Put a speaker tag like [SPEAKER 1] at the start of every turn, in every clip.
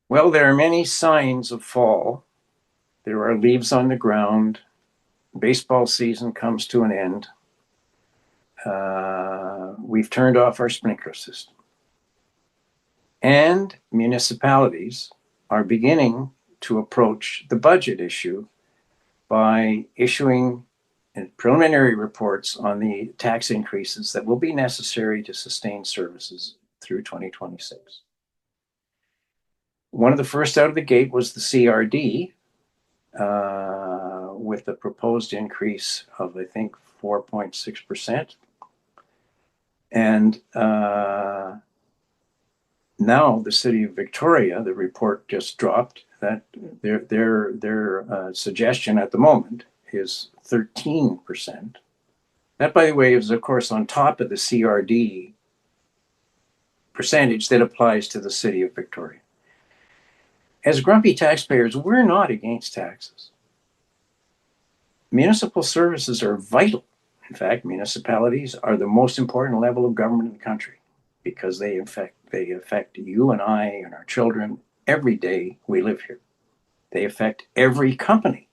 [SPEAKER 1] Well, there are many signs of fall. There are leaves on the ground. Baseball season comes to an end. We've turned off our sprinkler system. And municipalities are beginning to approach the budget issue by issuing preliminary reports on the tax increases that will be necessary to sustain services through 2026. One of the first out of the gate was the CRD, with the proposed increase of, I think, 4.6%. And now the city of Victoria, the report just dropped that their suggestion at the moment is 13%. That, by the way, is, of course, on top of the CRD percentage that applies to the city of Victoria. As grumpy taxpayers, we're not against taxes. Municipal services are vital. In fact, municipalities are the most important level of government in the country because they affect you and I and our children every day we live here. They affect every company.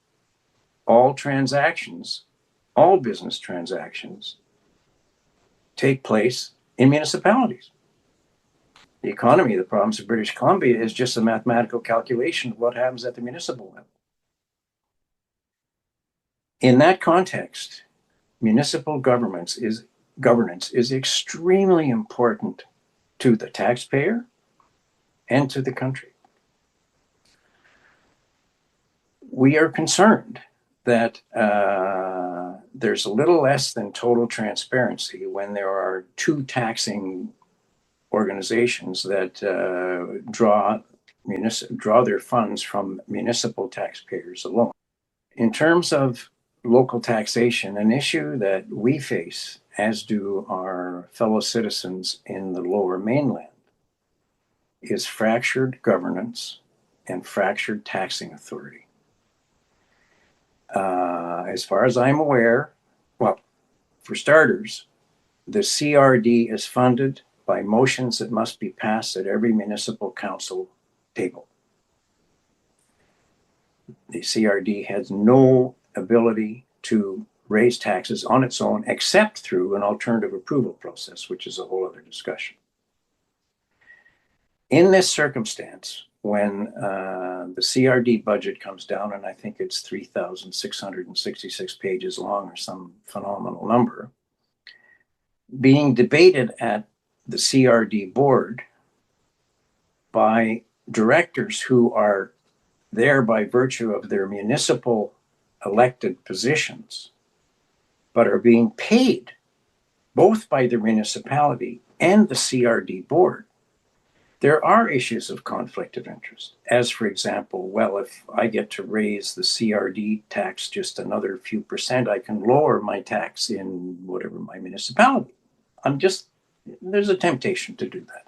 [SPEAKER 1] All transactions, all business transactions take place in municipalities. The economy of the province of British Columbia is just a mathematical calculation of what happens at the municipal level. In that context, municipal governance is extremely important to the taxpayer and to the country. We are concerned that there's a little less than total transparency when there are two taxing organizations that draw their funds from municipal taxpayers alone. In terms of local taxation, an issue that we face, as do our fellow citizens in the Lower Mainland, is fractured governance and fractured taxing authority. As far as I'm aware, well, for starters, the CRD is funded by motions that must be passed at every municipal council table. The CRD has no ability to raise taxes on its own except through an alternative approval process, which is a whole other discussion. In this circumstance, when the CRD budget comes down, and I think it's 3,666 pages long or some phenomenal number, being debated at the CRD board by directors who are there by virtue of their municipal elected positions, but are being paid both by the municipality and the CRD board. There are issues of conflict of interest, as, for example, well, if I get to raise the CRD tax just another few percent, I can lower my tax in whatever my municipality. There's a temptation to do that.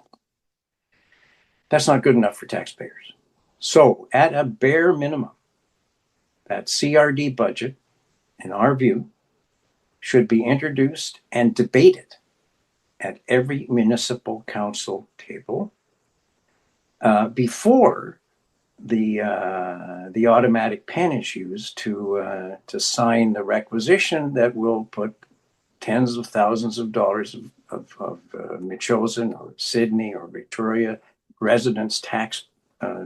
[SPEAKER 1] That's not good enough for taxpayers. So, at a bare minimum, that CRD budget, in our view, should be introduced and debated at every municipal council table before the automatic pen is used to sign the requisition that will put tens of thousands of dollars of Metchosin or Sydney or Victoria residents' tax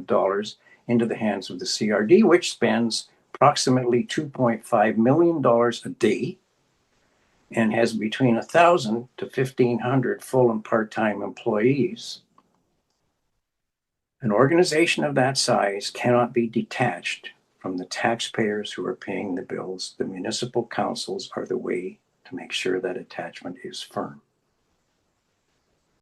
[SPEAKER 1] dollars into the hands of the CRD, which spends approximately $2.5 million a day and has between 1,000 to 1,500 full and part-time employees. An organization of that size cannot be detached from the taxpayers who are paying the bills. The municipal councils are the way to make sure that attachment is firm.